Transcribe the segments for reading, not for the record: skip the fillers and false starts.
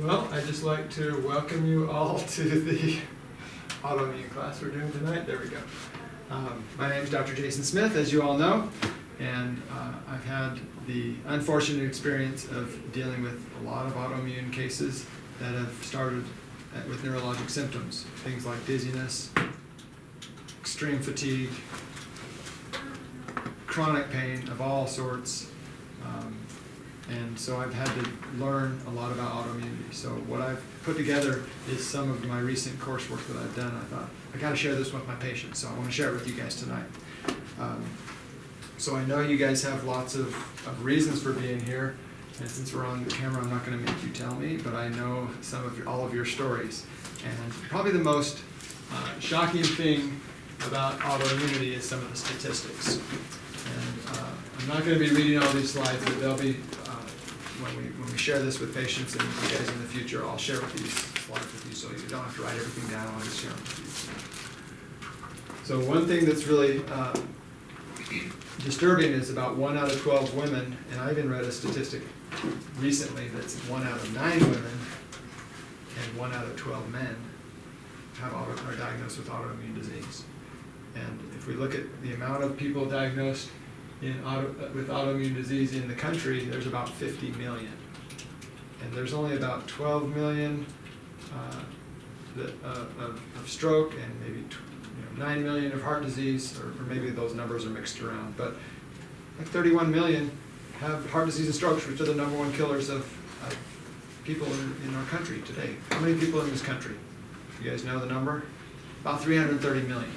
Well, I'd just like to welcome you all to the autoimmune class we're doing tonight. There we go. My name is Dr. Jason Smith, as you all know, and I've had the unfortunate experience of dealing with a lot of autoimmune cases that have started with neurologic symptoms, things like dizziness, extreme fatigue, chronic pain of all sorts. And so I've had to learn a lot about autoimmunity. So what I've put together is some of my recent coursework that I've done. I thought, I got to share this with my patients, so I want to share it with you guys tonight. So I know you guys have lots of reasons for being here, and since we're on the camera, I'm not going to make you tell me, but I know all of your stories. And probably the most shocking thing about autoimmunity is some of the statistics. And I'm not going to be reading all these slides, but they'll be, when we share this with patients and you guys in the future, I'll share with these slides with you so you don't have to write everything down. I'll just share them with you. So one thing that's really disturbing is about 1 out of 12 women, and I even read a statistic recently that's 1 out of 9 women and 1 out of 12 men are diagnosed with autoimmune disease. And if we look at the amount of people diagnosed with autoimmune disease in the country, there's about 50 million. And there's only about 12 million of stroke and maybe 9 million of heart disease, or maybe those numbers are mixed around. But like 31 million have heart disease and strokes, which are the #1 killers of people in our country today. How many people in this country? You guys know the number? About 330 million.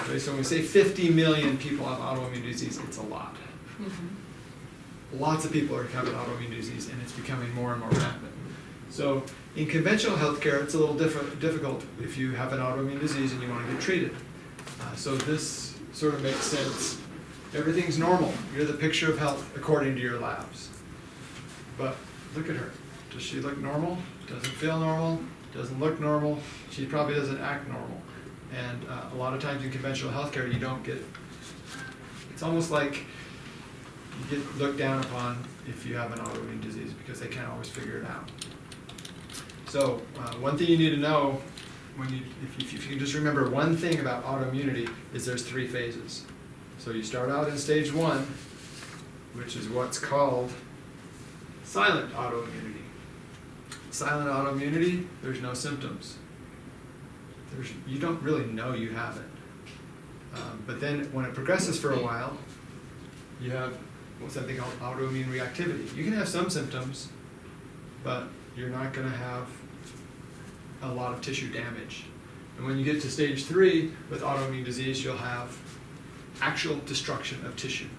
Okay, so when we say 50 million people have autoimmune disease, it's a lot. Mm-hmm. Lots of people are having autoimmune disease, and it's becoming more and more rampant. So in conventional healthcare, it's a little difficult if you have an autoimmune disease and you want to get treated. So this sort of makes sense. Everything's normal. You're the picture of health according to your labs. But look at her. Does she look normal? Doesn't feel normal? Doesn't look normal? She probably doesn't act normal. And a lot of times in conventional healthcare, you don't get, it's almost like you get looked down upon if you have an autoimmune disease because they can't always figure it out. So one thing you need to know, if you can just remember one thing about autoimmunity, is there's 3 phases. So you start out in stage 1, which is what's called silent autoimmunity. Silent autoimmunity, there's no symptoms. You don't really know you have it. But then when it progresses for a while, you have something called autoimmune reactivity. You can have some symptoms, but you're not going to have a lot of tissue damage. And when you get to stage 3 with autoimmune disease, you'll have actual destruction of tissue.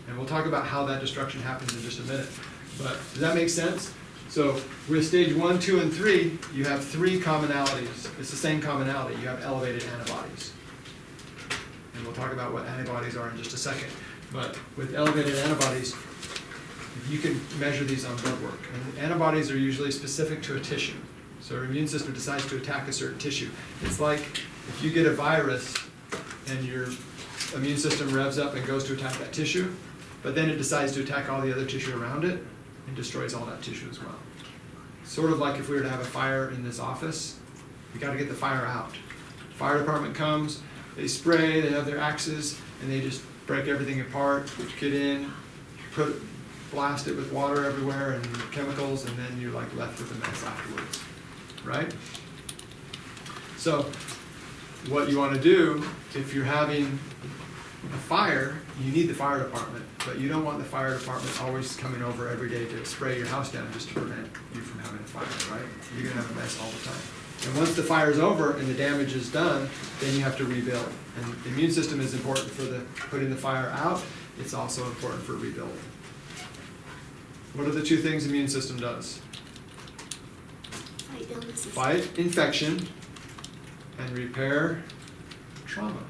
And we'll talk about how that destruction happens in just a minute. But does that make sense? So with stage 1, 2, and 3, you have 3 commonalities. It's the same commonality. You have elevated antibodies. And we'll talk about what antibodies are in just a second. But with elevated antibodies, you can measure these on blood work. And antibodies are usually specific to a tissue. So our immune system decides to attack a certain tissue. It's like if you get a virus and your immune system revs up and goes to attack that tissue, but then it decides to attack all the other tissue around it and destroys all that tissue as well. Sort of like if we were to have a fire in this office, we got to get the fire out. Fire department comes, they spray, they have their axes, and they just break everything apart, get in, blast it with water everywhere and chemicals, and then you're like left with a mess afterwards, right? So what you want to do if you're having a fire, you need the fire department, but you don't want the fire department always coming over every day to spray your house down just to prevent you from having a fire, right? You're going to have a mess all the time. And once the fire's over and the damage is done, then you have to rebuild. And the immune system is important for putting the fire out. It's also important for rebuilding. What are the 2 things the immune system does? Fight illnesses. Fight infection and repair trauma,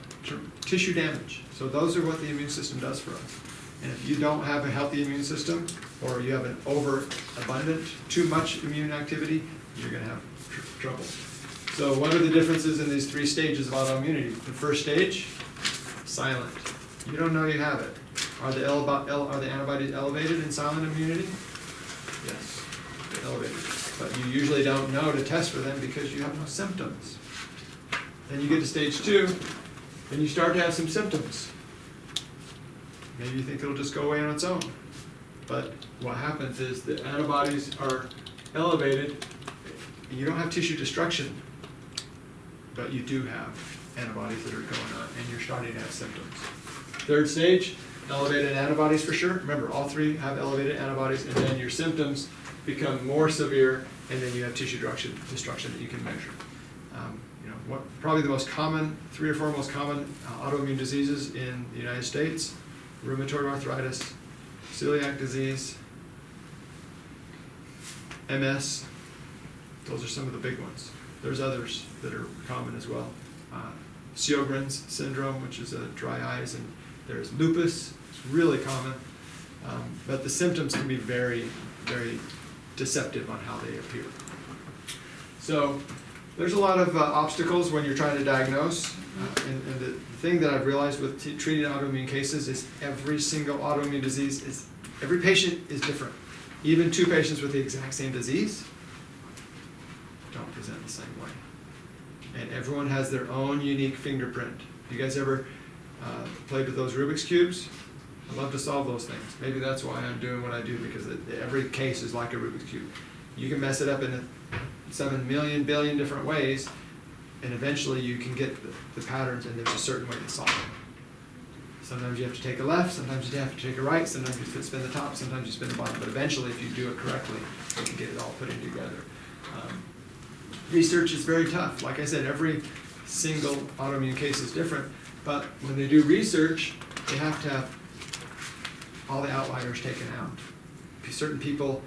tissue damage. So those are what the immune system does for us. And if you don't have a healthy immune system, or you have an overabundant, too much immune activity, you're going to have trouble. So what are the differences in these 3 stages of autoimmunity? The first stage, silent. You don't know you have it. Are the antibodies elevated in silent immunity? Yes, they're elevated. but you usually don't know to test for them because you have no symptoms. Then you get to stage 2, and you start to have some symptoms. Maybe you think it'll just go away on its own. But what happens is the antibodies are elevated. You don't have tissue destruction, but you do have antibodies that are going on, and you're starting to have symptoms. 3rd stage, elevated antibodies for sure. Remember, all 3 have elevated antibodies, and then your symptoms become more severe, and then you have tissue destruction that you can measure. Probably the most common, 3 or 4 most common autoimmune diseases in the United States: rheumatoid arthritis, celiac disease, MS. Those are some of the big ones. There's others that are common as well. Sjogren's syndrome, which is dry eyes, and there's lupus. It's really common. But the symptoms can be very, very deceptive on how they appear. So there's a lot of obstacles when you're trying to diagnose. And the thing that I've realized with treating autoimmune cases is every single autoimmune disease every patient is different. Even 2 patients with the exact same disease don't present the same way. And everyone has their own unique fingerprint. You guys ever played with those Rubik's Cubes? I love to solve those things. Maybe that's why I'm doing what I do, because every case is like a Rubik's Cube. You can mess it up in 7 million billion different ways, and eventually you can get the patterns, and there's a certain way to solve them. Sometimes you have to take a left, sometimes you have to take a right, sometimes you spin the top, sometimes you spin the bottom, but eventually if you do it correctly, you can get it all put in together. Research is very tough. Like I said, every single autoimmune case is different, but when they do research, they have to have all the outliers taken out. Certain people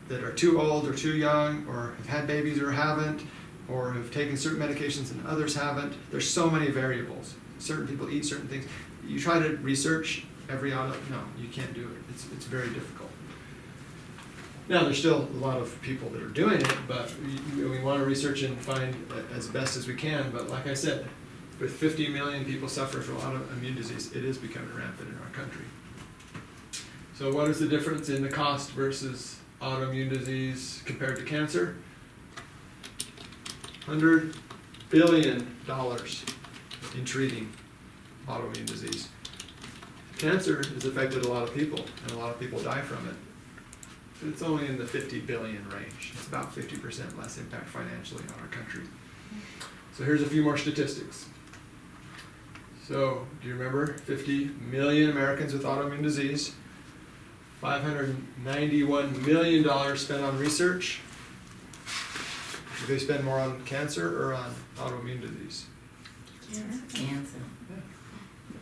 that are too old or too young, or have had babies or haven't, or have taken certain medications and others haven't. There's so many variables. Certain people eat certain things. You try to research every no, you can't do it. It's very difficult. Now, there's still a lot of people that are doing it, but we want to research and find as best as we can. But like I said, with 50 million people suffering from autoimmune disease, it is becoming rampant in our country. So what is the difference in the cost versus autoimmune disease compared to cancer? $100 billion in treating autoimmune disease. Cancer has affected a lot of people, and a lot of people die from it. It's only in the 50 billion range. It's about 50% less impact financially on our country. So here's a few more statistics. So, do you remember 50 million Americans with autoimmune disease, $591 million spent on research? Do they spend more on cancer or on autoimmune disease? Cancer. Yeah.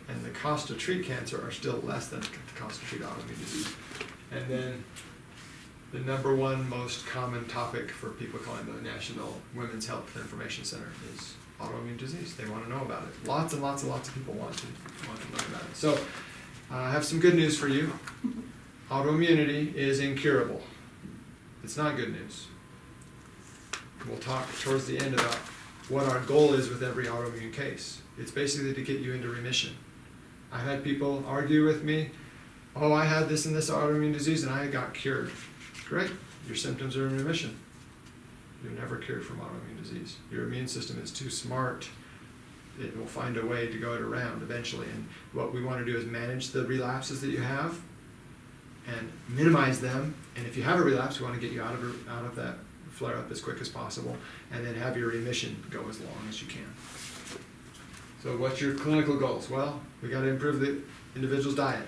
And the cost to treat cancer are still less than the cost to treat autoimmune disease. And then the #1 most common topic for people calling the National Women's Health Information Center is autoimmune disease. They want to know about it. Lots and lots and lots of people want to learn about it. So I have some good news for you. Autoimmunity is incurable. It's not good news. We'll talk towards the end about what our goal is with every autoimmune case. It's basically to get you into remission. I've had people argue with me, oh, I had this and this autoimmune disease and I got cured. Great, your symptoms are in remission. You're never cured from autoimmune disease. Your immune system is too smart. It will find a way to go it around eventually. And what we want to do is manage the relapses that you have and minimize them. And if you have a relapse, we want to get you out of that flare-up as quick as possible, and then have your remission go as long as you can. So what's your clinical goals? Well, we got to improve the individual's diet.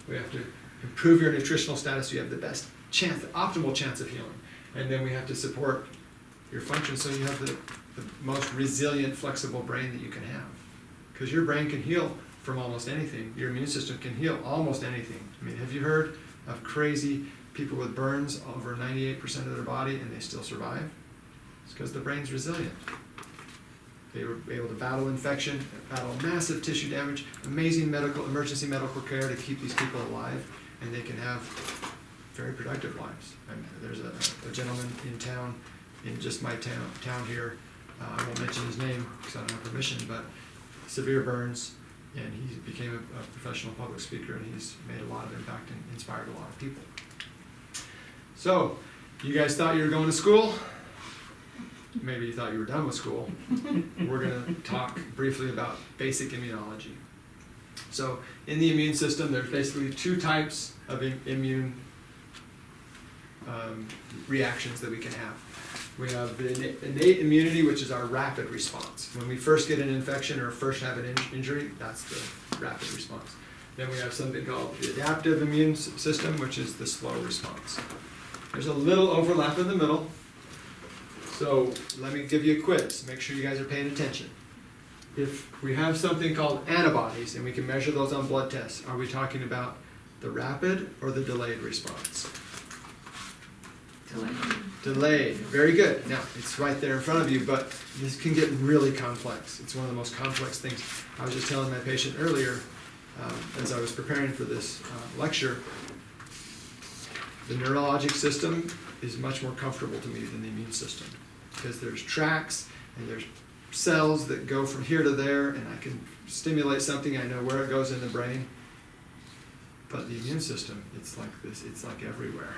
We have to improve your nutritional status so you have the best chance, the optimal chance of healing. And then we have to support your function so you have the most resilient, flexible brain that you can have. Because your brain can heal from almost anything. Your immune system can heal almost anything. I mean, have you heard of crazy people with burns over 98% of their body and they still survive? It's because the brain's resilient. They were able to battle infection, battle massive tissue damage, amazing emergency medical care to keep these people alive, and they can have very productive lives. And there's a gentleman in town, in just my town here, I won't mention his name because I don't have permission, but severe burns, and he became a professional public speaker, and he's made a lot of impact and inspired a lot of people. So, You guys thought you were going to school? Maybe you thought you were done with school. We're going to talk briefly about basic immunology. So in the immune system, there's basically two types of immune reactions that we can have. We have the innate immunity, which is our rapid response. When we first get an infection or first have an injury, that's the rapid response. Then we have something called the adaptive immune system, which is the slow response. There's a little overlap in the middle. So let me give you a quiz. Make sure you guys are paying attention. If we have something called antibodies, and we can measure those on blood tests, are we talking about the rapid or the delayed response? Delayed. Delayed. Very good. Now, it's right there in front of you, but this can get really complex. It's one of the most complex things. I was just telling my patient earlier, as I was preparing for this lecture, the neurologic system is much more comfortable to me than the immune system, because there's tracks and there's cells that go from here to there, and I can stimulate something, I know where it goes in the brain. But the immune system, it's like this, it's like everywhere.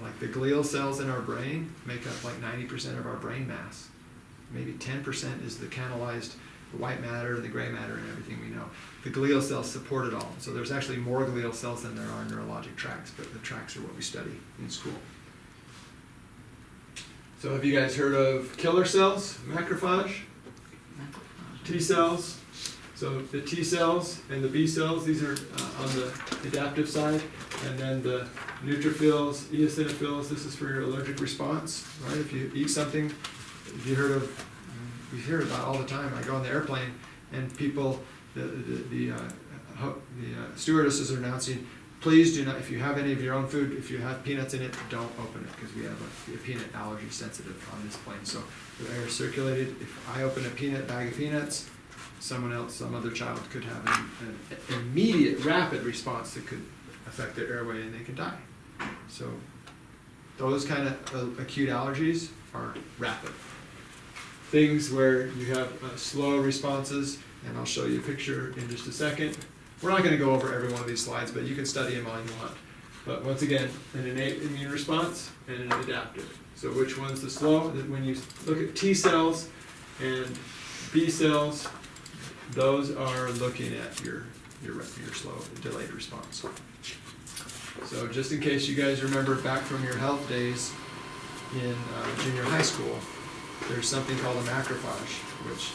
Like the glial cells in our brain make up like 90% of our brain mass. Maybe 10% is the canalized white matter, the gray matter, and everything we know. The glial cells support it all. So there's actually more glial cells than there are neurologic tracts, but the tracts are what we study in school. So have you guys heard of killer cells, macrophage, T cells? So the T cells and the B cells, these are on the adaptive side, and then the neutrophils, eosinophils, this is for your allergic response, right? If you eat something, if you heard of, we hear about all the time, I go on the airplane and people, the stewardesses are announcing, please do not, if you have any of your own food, if you have peanuts in it, don't open it, because we have a peanut allergy sensitive on this plane. So the air is circulated. If I open a peanut bag of peanuts, someone else, some other child could have an immediate, rapid response that could affect their airway and they could die. So those kind of acute allergies are rapid. Things where you have slow responses, and I'll show you a picture in just a second. We're not going to go over every one of these slides, but you can study them all you want. But once again, an innate immune response and an adaptive. So which one's the slow? When you look at T cells and B cells, those are looking at your slow, delayed response. So just in case you guys remember back from your health days in junior high school, there's something called a macrophage, which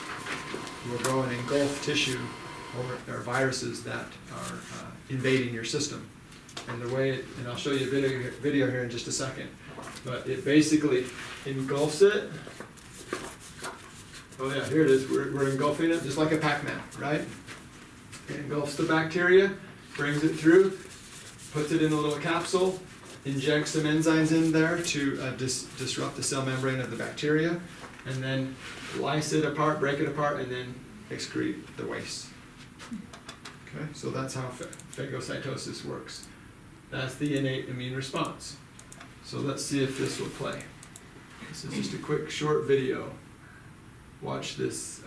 will go and engulf tissue or viruses that are invading your system. And the way it, and I'll show you a video here in just a second, but it basically engulfs it. Oh yeah, here it is. We're engulfing it just like a Pac-Man, right? It engulfs the bacteria, brings it through, puts it in a little capsule, injects some enzymes in there to disrupt the cell membrane of the bacteria, and then lyse it apart, break it apart, and then excrete the waste. Okay, so that's how phagocytosis works. That's the innate immune response. So let's see if this will play. This is just a quick short video. Watch this.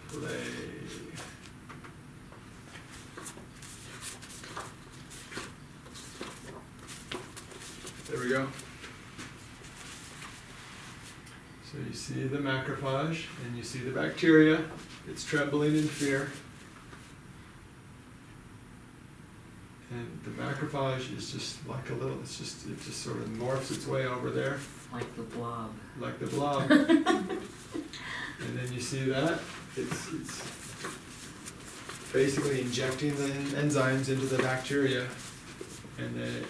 Play. There we go. So you see the macrophage and you see the bacteria. It's trembling in fear. And the macrophage is just like a little, it just sort of morphs its way over there. Like the blob. Like the blob. And then you see that. It's basically injecting the enzymes into the bacteria, and then it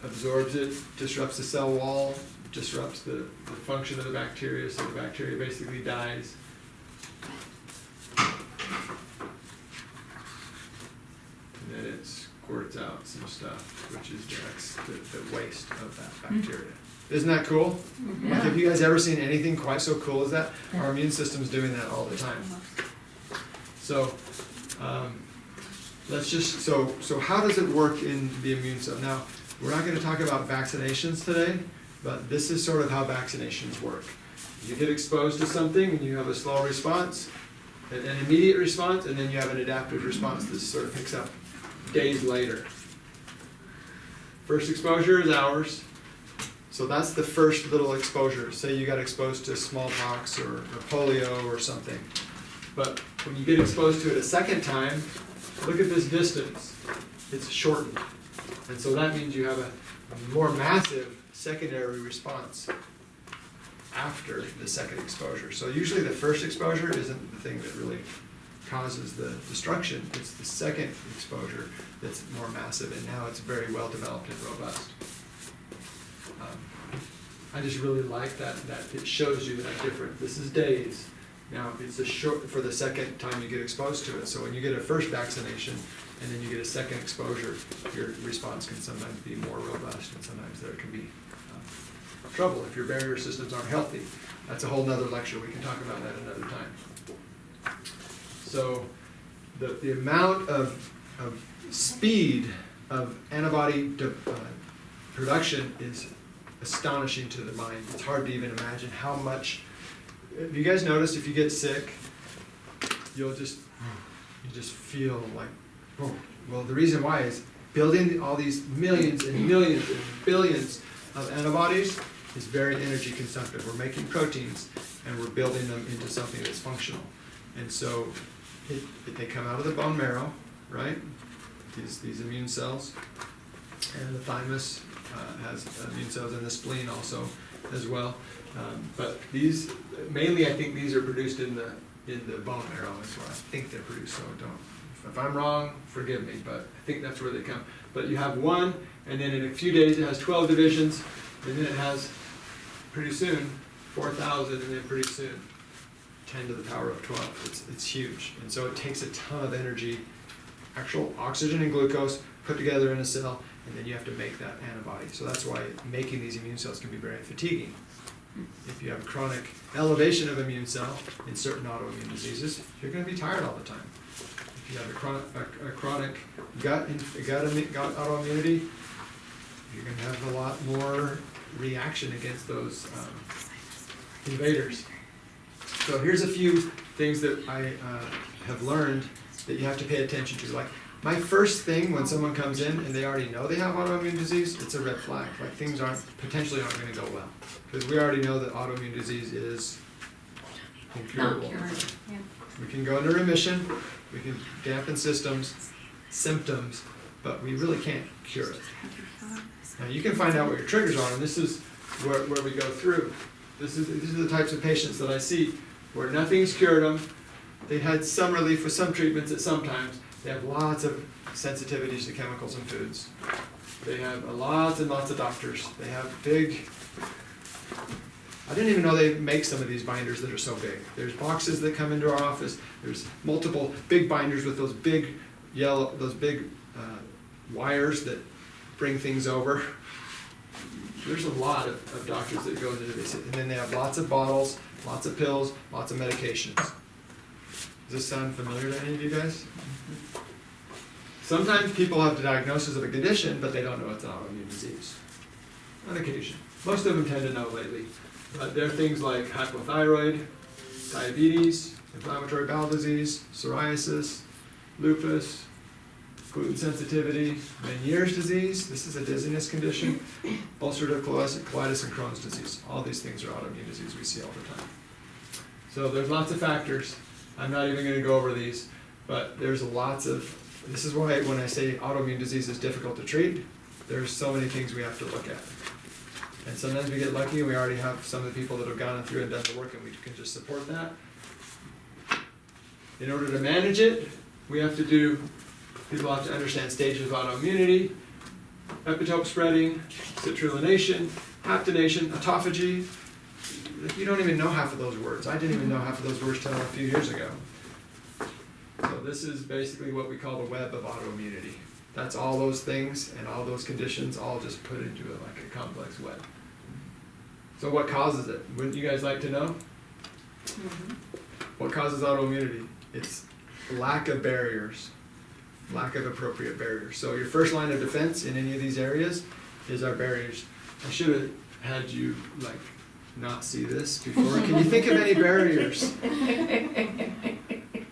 absorbs it, disrupts the cell wall, disrupts the function of the bacteria, so the bacteria basically dies. And then it squirts out some stuff, which is the waste of that bacteria. Isn't that cool? Yeah. Like, have you guys ever seen anything quite so cool as that? Our immune system's doing that all the time. So, let's just, so how does it work in the immune system? Now, we're not going to talk about vaccinations today, but this is sort of how vaccinations work. You get exposed to something and you have a slow response, an immediate response, and then you have an adaptive response that sort of picks up days later. First exposure is hours. So that's the first little exposure. Say you got exposed to smallpox or polio or something. But when you get exposed to it a second time, look at this distance. It's shortened. And so that means you have a more massive secondary response after the second exposure. So usually the first exposure isn't the thing that really causes the destruction. It's the second exposure that's more massive, and now it's very well developed and robust. I just really like that it shows you that difference. This is days. Now it's a short for the second time you get exposed to it. So when you get a first vaccination and then you get a second exposure, your response can sometimes be more robust, and sometimes there can be trouble if your barrier systems aren't healthy. That's a whole nother lecture. We can talk about that another time. So the amount of speed of antibody production is astonishing to the mind. It's hard to even imagine how much. Have you guys noticed if you get sick, you just feel like, oh. Well, the reason why is building all these millions and millions and billions of antibodies is very energy consumptive. We're making proteins and we're building them into something that's functional. And so they come out of the bone marrow, right? These immune cells, and the thymus has immune cells, and the spleen also as well. But these, mainly I think these are produced in the bone marrow is where I think they're produced, so if I'm wrong, forgive me, but I think that's where they come. But you have one, and then in a few days it has 12 divisions, and then it has, pretty soon, 4,000, and then pretty soon, 10 to the power of 12. It's huge, and so it takes a ton of energy, actual oxygen and glucose, put together in a cell, and then you have to make that antibody. So that's why making these immune cells can be very fatiguing. If you have chronic elevation of immune cell in certain autoimmune diseases, you're going to be tired all the time. If you have a chronic gut autoimmunity, you're going to have a lot more reaction against those invaders. So here's a few things that I have learned that you have to pay attention to. Like, my first thing when someone comes in and they already know they have autoimmune disease, it's a red flag. Like, things potentially aren't going to go well. Because we already know that autoimmune disease is incurable. Not cured. Yeah. We can go into remission, we can dampen symptoms, but we really can't cure it. Now you can find out what your triggers are, and this is where we go through. These are the types of patients that I see where nothing's cured them. They've had some relief with some treatments at some times. They have lots of sensitivities to chemicals and foods. They have lots and lots of doctors. They have big, I didn't even know they make some of these binders that are so big. There's boxes that come into our office. There's multiple big binders with those big wires that bring things over. There's a lot of doctors that go into this. And then they have lots of bottles, lots of pills, lots of medications. Does this sound familiar to any of you guys? Sometimes people have the diagnosis of a condition, but they don't know it's an autoimmune disease. On occasion. Most of them tend to know lately. But there are things like hypothyroid, diabetes, inflammatory bowel disease, psoriasis, lupus, gluten sensitivity, Meniere's disease, this is a dizziness condition, ulcerative colitis, and Crohn's disease. All these things are autoimmune disease we see all the time. So there's lots of factors. I'm not even going to go over these, but there's lots of, this is why when I say autoimmune disease is difficult to treat, there's so many things we have to look at. And sometimes we get lucky and we already have some of the people that have gone through and done the work, and we can just support that. In order to manage it, people have to understand stages of autoimmunity, epitope spreading, citrullinations, haptenation, autophagy. You don't even know half of those words. I didn't even know half of those words till a few years ago. So this is basically what we call the web of autoimmunity. That's all those things and all those conditions all just put into like a complex web. So what causes it? Wouldn't you guys like to know? Mm-hmm. What causes autoimmunity? It's lack of barriers, lack of appropriate barriers. So your first line of defense in any of these areas is our barriers. I should have had you not see this before. Can you think of any barriers?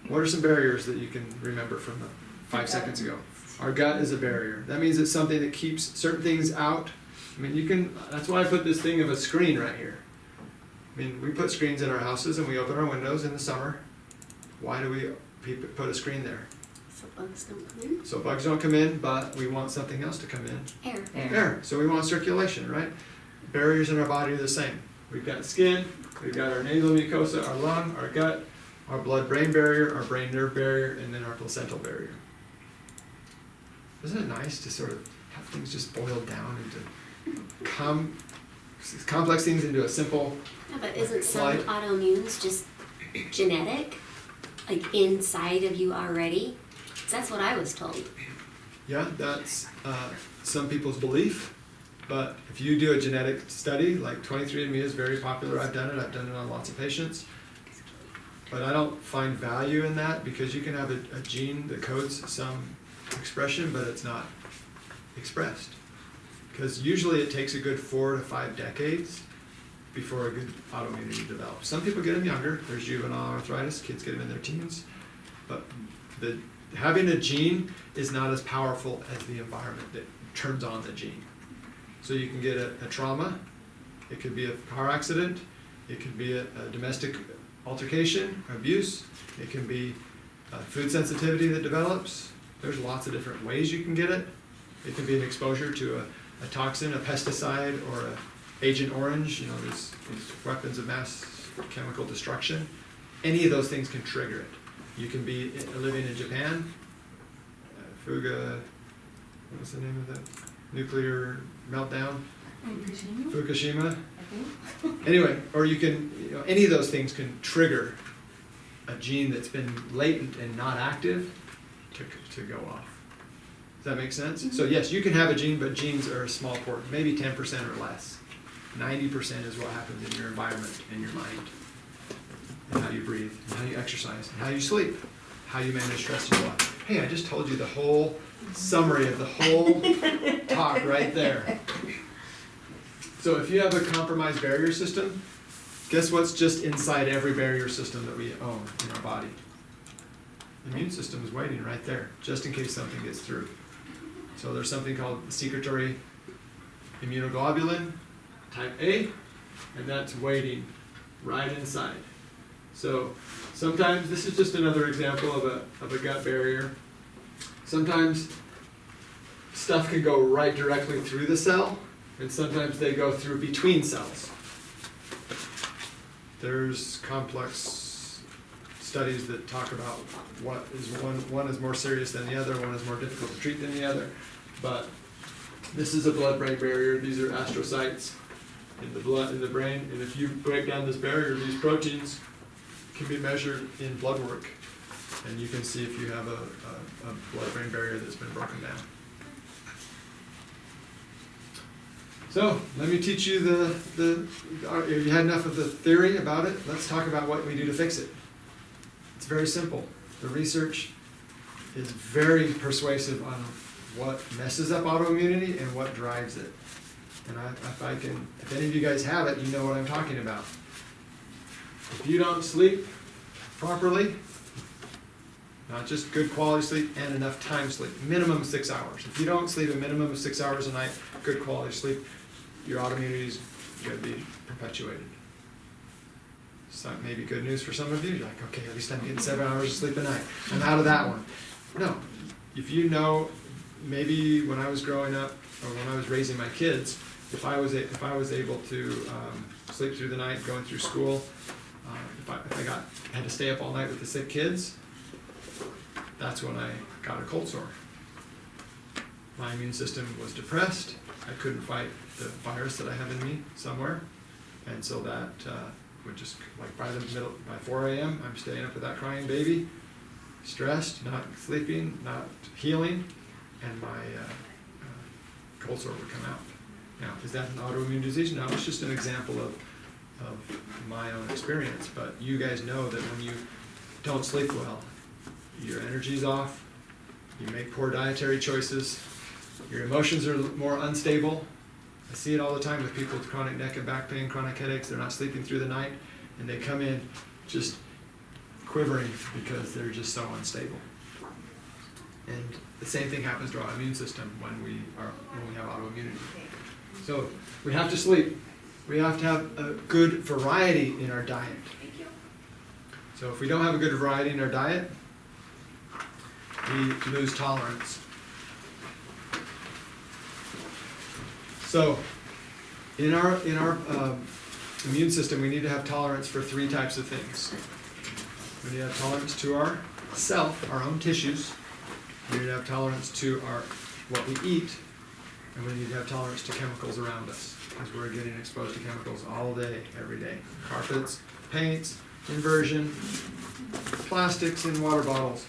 What are some barriers that you can remember from the 5 seconds ago? Our gut is a barrier. That means it's something that keeps certain things out. I mean, you can, that's why I put this thing of a screen right here. I mean, we put screens in our houses and we open our windows in the summer. Why do we put a screen there? So bugs don't come in. So bugs don't come in, but we want something else to come in. Air. Air. So we want circulation, right? Barriers in our body are the same. We've got skin, we've got our nasal mucosa, our lung, our gut, our blood-brain barrier, our brain-nerve barrier, and then our placental barrier. Isn't it nice to sort of have things just boiled down into complex things into a simple Yeah, but isn't some slide? autoimmunes just genetic? Like inside of you already? 'Cause that's what I was told. Yeah, that's some people's belief. But if you do a genetic study, like 23andMe is very popular. I've done it on lots of patients. But I don't find value in that because you can have a gene that codes some expression, but it's not expressed. Because usually it takes a good 4 to 5 decades before a good autoimmunity develops. Some people get them younger. There's juvenile arthritis. Kids get them in their teens. But having a gene is not as powerful as the environment that turns on the gene. So you can get a trauma. It could be a car accident. It could be a domestic altercation, abuse. It can be food sensitivity that develops. There's lots of different ways you can get it. It can be an exposure to a toxin, a pesticide, or a Agent Orange, these weapons of mass chemical destruction. Any of those things can trigger it. You can be living in Japan, what was the name of that? Nuclear meltdown? Fukushima. Anyway, or you can, any of those things can trigger a gene that's been latent and not active to go off. Does that make sense? So yes, you can have a gene, but genes are a small portion, maybe 10% or less. 90% is what happens in your environment, in your mind, and how you breathe, and how you exercise, and how you sleep, how you manage stress in your life. Hey, I just told you the whole summary of the whole talk right there. So if you have a compromised barrier system, guess what's just inside every barrier system that we own in our body? The immune system is waiting right there, just in case something gets through. So there's something called secretory immunoglobulin, type A, and that's waiting right inside. So sometimes, this is just another example of a gut barrier. Sometimes stuff can go right directly through the cell, and sometimes they go through between cells. There's complex studies that talk about what is one is more serious than the other, one is more difficult to treat than the other. But this is a blood-brain barrier. These are astrocytes in the blood, in the brain, and if you break down this barrier, these proteins can be measured in blood work, and you can see if you have a blood-brain barrier that's been broken down. So let me teach you if you had enough of the theory about it, let's talk about what we do to fix it. It's very simple. The research is very persuasive on what messes up autoimmunity and what drives it. And if any of you guys have it, you know what I'm talking about. If you don't sleep properly, not just good quality sleep and enough time sleep, minimum 6 hours. If you don't sleep a minimum of 6 hours a night, good quality sleep, your autoimmunity is going to be perpetuated. So that may be good news for some of you. You're like, okay, at least I'm getting 7 hours of sleep a night. I'm out of that one. No, if you know, maybe when I was growing up or when I was raising my kids, if I was able to sleep through the night, going through school, if I had to stay up all night with the sick kids, that's when I got a cold sore. My immune system was depressed. I couldn't fight the virus that I have in me somewhere, and so that would just, like by 4 a.m., I'm staying up with that crying baby, stressed, not sleeping, not healing, and my cold sore would come out. Now, is that an autoimmune disease? No, it's just an example of my own experience, but you guys know that when you don't sleep well, your energy's off, you make poor dietary choices, your emotions are more unstable. I see it all the time with people with chronic neck and back pain, chronic headaches. They're not sleeping through the night, and they come in just quivering because they're just so unstable. And the same thing happens to our immune system when we have autoimmunity. So we have to sleep. We have to have a good variety in our diet. So if we don't have a good variety in our diet, we lose tolerance. So in our immune system, we need to have tolerance for 3 types of things. We need to have tolerance to our self, our own tissues. We need to have tolerance to what we eat, and we need to have tolerance to chemicals around us, because we're getting exposed to chemicals all day, every day. Carpets, paints, inversion, plastics in water bottles.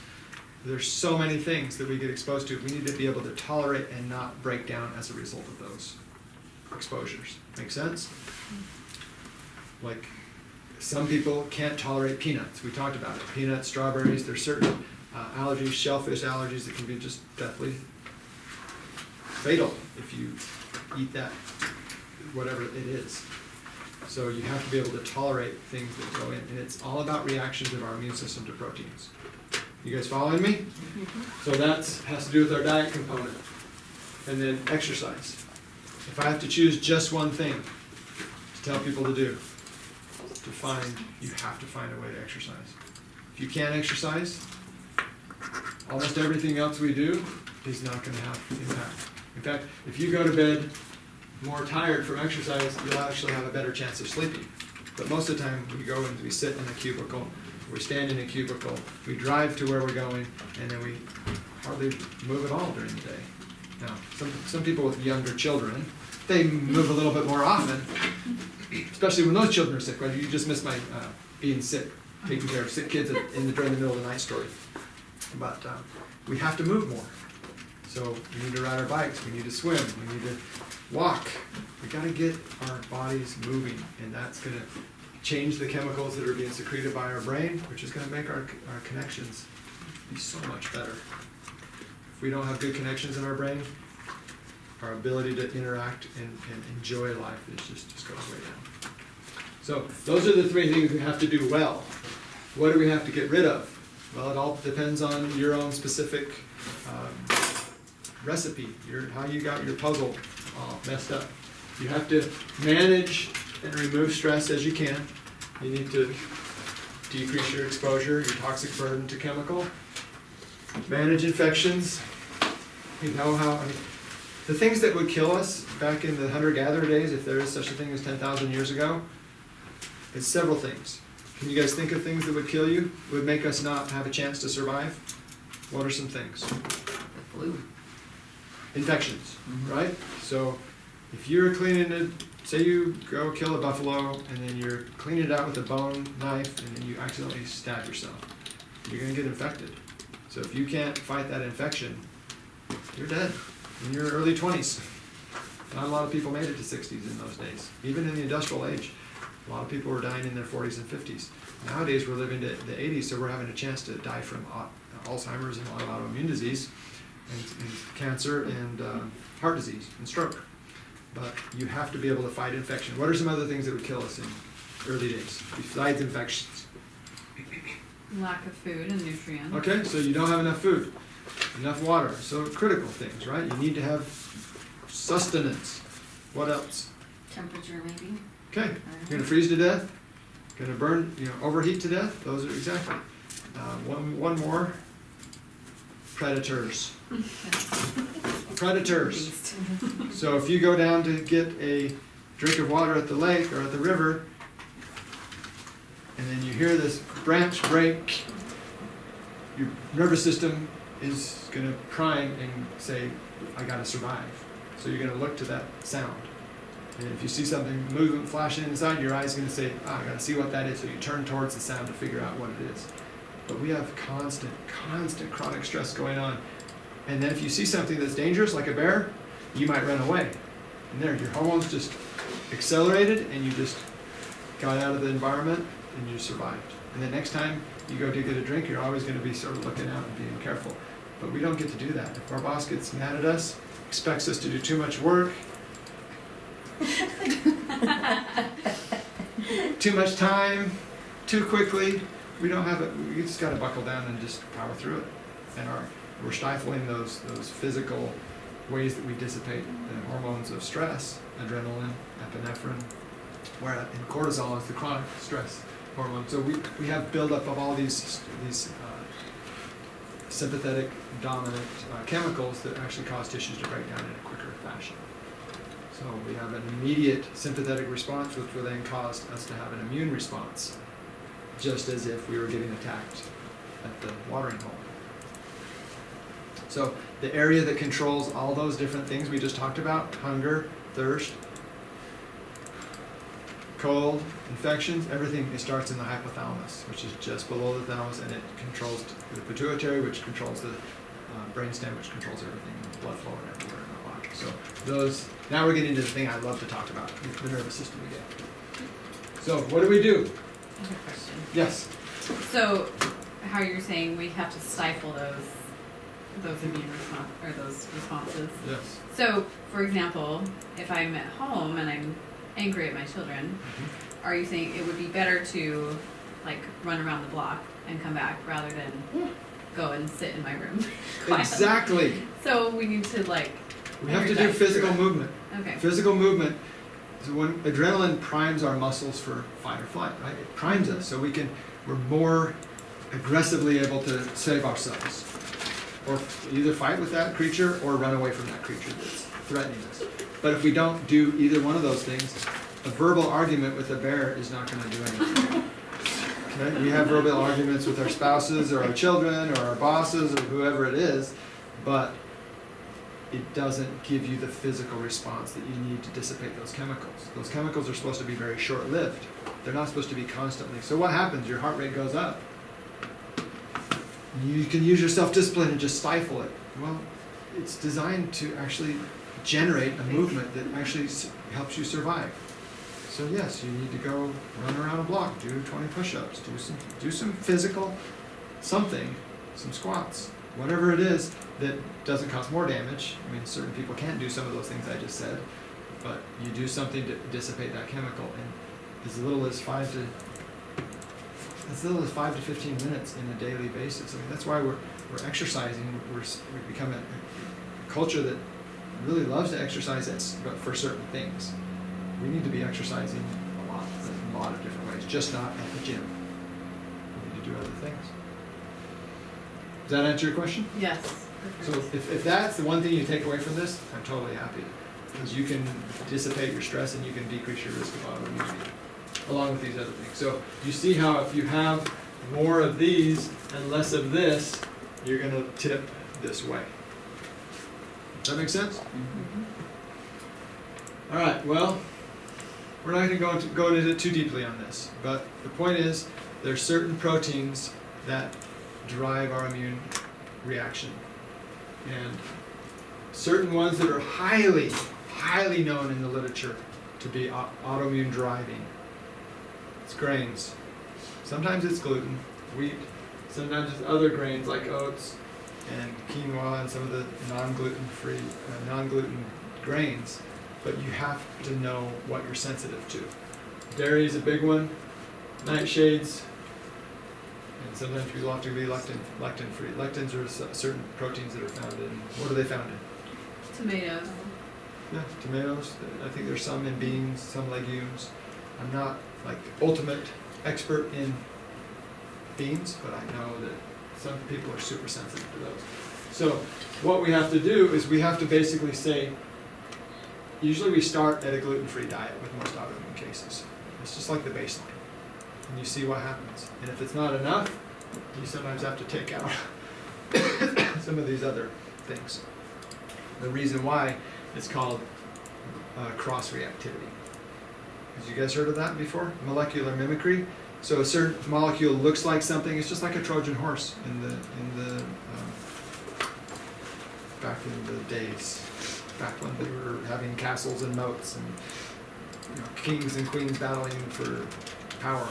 There's so many things that we get exposed to. We need to be able to tolerate and not break down as a result of those exposures. Make sense? Like, some people can't tolerate peanuts. We talked about it. Peanuts, strawberries, there's certain allergies, shellfish allergies that can be just deathly fatal if you eat that, whatever it is. So you have to be able to tolerate things that go in, and it's all about reactions of our immune system to proteins. You guys following me? So that has to do with our diet component. And then exercise. If I have to choose just one thing to tell people to do, you have to find a way to exercise. If you can't exercise, almost everything else we do is not going to have impact. In fact, if you go to bed more tired from exercise, you'll actually have a better chance of sleeping. But most of the time, we go and we sit in a cubicle, we stand in a cubicle, we drive to where we're going, and then we hardly move at all during the day. Now, some people with younger children, they move a little bit more often, especially when those children are sick. Right? You just missed my being sick, taking care of sick kids during the middle of the night story. But we have to move more. So we need to ride our bikes, we need to swim, we need to walk. We got to get our bodies moving, and that's going to change the chemicals that are being secreted by our brain, which is going to make our connections be so much better. If we don't have good connections in our brain, our ability to interact and enjoy life just goes way down. So those are the 3 things we have to do well. What do we have to get rid of? Well, it all depends on your own specific recipe, how you got your puzzle all messed up. You have to manage and remove stress as you can. You need to decrease your exposure, your toxic burden to chemical. Manage infections. You know the things that would kill us back in the hunter-gatherer days, if there is such a thing as 10,000 years ago, it's several things. Can you guys think of things that would kill you, would make us not have a chance to survive? What are some things? The flu. Infections, right? So if you're cleaning it, say you go kill a buffalo and then you're cleaning it out with a bone knife and then you accidentally stab yourself, you're going to get infected. So if you can't fight that infection, you're dead in your early 20s. Not a lot of people made it to 60s in those days. Even in the industrial age, a lot of people were dying in their 40s and 50s. Nowadays we're living to the 80s, so we're having a chance to die from Alzheimer's and a lot of autoimmune disease, and cancer and heart disease and stroke. But you have to be able to fight infection. What are some other things that would kill us in early days besides infections? Lack of food and nutrients. Okay, so you don't have enough food, enough water. So critical things, right? You need to have sustenance. What else? Temperature, maybe. Okay, you're gonna freeze to death, gonna burn, overheat to death. Those are exactly. One more. Predators. Predators. So if you go down to get a drink of water at the lake or at the river, and then you hear this branch break, your nervous system is going to prime and say, I got to survive. So you're going to look to that sound. And if you see something moving, flashing inside, your eyes are going to say, I got to see what that is. So you turn towards the sound to figure out what it is. But we have constant chronic stress going on. And then if you see something that's dangerous, like a bear, you might run away. And there, your hormones just accelerated and you just got out of the environment and you survived. And the next time you go to get a drink, you're always going to be sort of looking out and being careful. But we don't get to do that. If our boss gets mad at us, expects us to do too much work, too much time, too quickly, we don't have it. We just got to buckle down and just power through it. And we're stifling those physical ways that we dissipate the hormones of stress, adrenaline, epinephrine, where in cortisol is the chronic stress hormone. So we have buildup of all these sympathetic dominant chemicals that actually cause tissues to break down in a quicker fashion. So we have an immediate sympathetic response, which will then cause us to have an immune response, just as if we were getting attacked at the watering hole. So the area that controls all those different things we just talked about, hunger, thirst, cold, infections, everything, it starts in the hypothalamus, which is just below the thalamus, and it controls the pituitary, which controls the brainstem, which controls everything, blood flow and everywhere in our body. So those, now we're getting into the thing I love to talk about, the nervous system again. So what do we do? I have a question. Yes. So, how you're saying we have to stifle those immune response or those responses. Yes. So, for example, if I'm at home and I'm angry at my children, are you saying it would be better to like run around the block and come back rather than go and sit in my room? Exactly. So we need to like. We have to do physical movement. Okay. Physical movement is when adrenaline primes our muscles for fight or flight, right? It primes us so we're more aggressively able to save ourselves. Or either fight with that creature or run away from that creature that's threatening us. But if we don't do either one of those things, a verbal argument with a bear is not going to do anything. Okay? We have verbal arguments with our spouses or our children or our bosses or whoever it is, but it doesn't give you the physical response that you need to dissipate those chemicals. Those chemicals are supposed to be very short-lived. They're not supposed to be constantly. So what happens? Your heart rate goes up. You can use your self-discipline and just stifle it. Well, it's designed to actually generate a movement that actually helps you survive. So yes, you need to go run around a block, do 20 push-ups, do some physical something, some squats, whatever it is that doesn't cause more damage. I mean, certain people can't do some of those things I just said, but you do something to dissipate that chemical, and as little as 5 to 15 minutes in a daily basis. I mean, that's why we're exercising. We've become a culture that really loves to exercise, but for certain things. We need to be exercising a lot of different ways, just not at the gym. We need to do other things. Does that answer your question? Yes. So if that's the one thing you take away from this, I'm totally happy. Because you can dissipate your stress and you can decrease your risk of autoimmunity, along with these other things. So you see how if you have more of these and less of this, you're going to tip this way. Does that make sense? Mm-hmm. All right, well, we're not going to go into it too deeply on this, but the point is there's certain proteins that drive our immune reaction. And certain ones that are highly known in the literature to be autoimmune driving. It's grains. Sometimes it's gluten, wheat. Sometimes it's other grains like oats and quinoa and some of the non-gluten-free, non-gluten grains. But you have to know what you're sensitive to. Dairy is a big one. Nightshades. And sometimes people have to be lectin-free. Lectins are certain proteins that are found in, what are they found in? Tomatoes. Yeah, tomatoes. I think there's some in beans, some legumes. I'm not like the ultimate expert in beans, but I know that some people are super sensitive to those. So what we have to do is we have to basically say, usually we start at a gluten-free diet with most autoimmune cases. It's just like the baseline. And you see what happens. And if it's not enough, you sometimes have to take out some of these other things. The reason why it's called cross-reactivity. Have you guys heard of that before? Molecular mimicry. So a certain molecule looks like something. It's just like a Trojan horse in the back in the days, back when they were having castles and moats and kings and queens battling for power.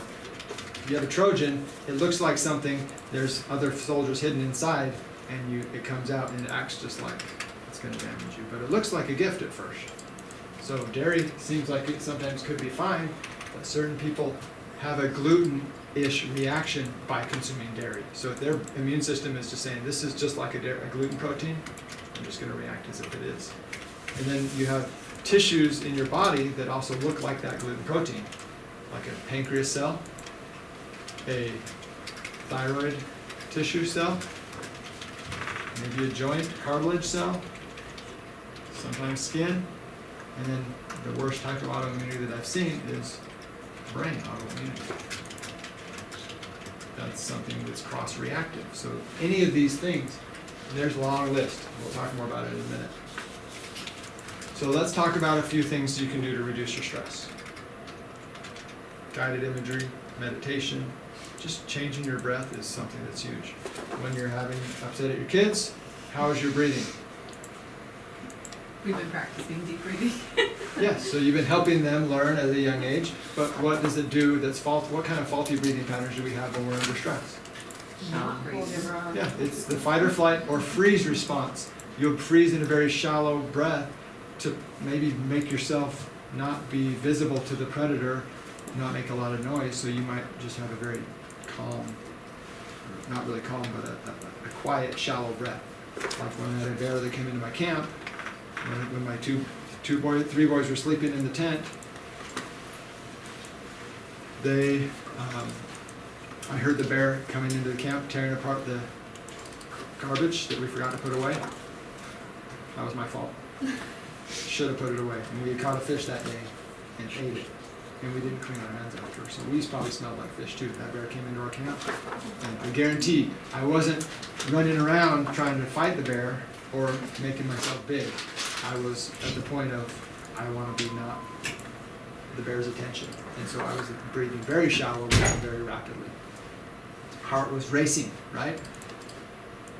You have a Trojan, it looks like something, there's other soldiers hidden inside, and it comes out and it acts just like it's going to damage you. But it looks like a gift at first. So dairy seems like it sometimes could be fine, but certain people have a gluten-ish reaction by consuming dairy. So if their immune system is just saying, this is just like a gluten protein, I'm just going to react as if it is. And then you have tissues in your body that also look like that gluten protein, like a pancreas cell, a thyroid tissue cell, maybe a joint cartilage cell, sometimes skin, and then the worst type of autoimmunity that I've seen is brain autoimmunity. That's something that's cross-reactive. So any of these things, and there's a long list. We'll talk more about it in a minute. So let's talk about a few things you can do to reduce your stress. Guided imagery, meditation, just changing your breath is something that's huge. When you're having upset at your kids, how is your breathing? We've been practicing deep breathing. Yes, so you've been helping them learn at a young age, but what does it do that's what kind of faulty breathing patterns do we have when we're under stress? Not breathing. Yeah, it's the fight or flight or freeze response. You'll freeze in a very shallow breath to maybe make yourself not be visible to the predator, not make a lot of noise, so you might just have a very calm, not really calm, but a quiet, shallow breath. Like when I had a bear that came into my camp, when my three boys were sleeping in the tent, I heard the bear coming into the camp, tearing apart the garbage that we forgot to put away. That was my fault. Should have put it away. And we had caught a fish that day and ate it. And we didn't clean our hands after. So we probably smelled like fish too. That bear came into our camp. And I guarantee I wasn't running around trying to fight the bear or making myself big. I was at the point of, I want to be not the bear's attention. And so I was breathing very shallowly and very rapidly. Heart was racing, right?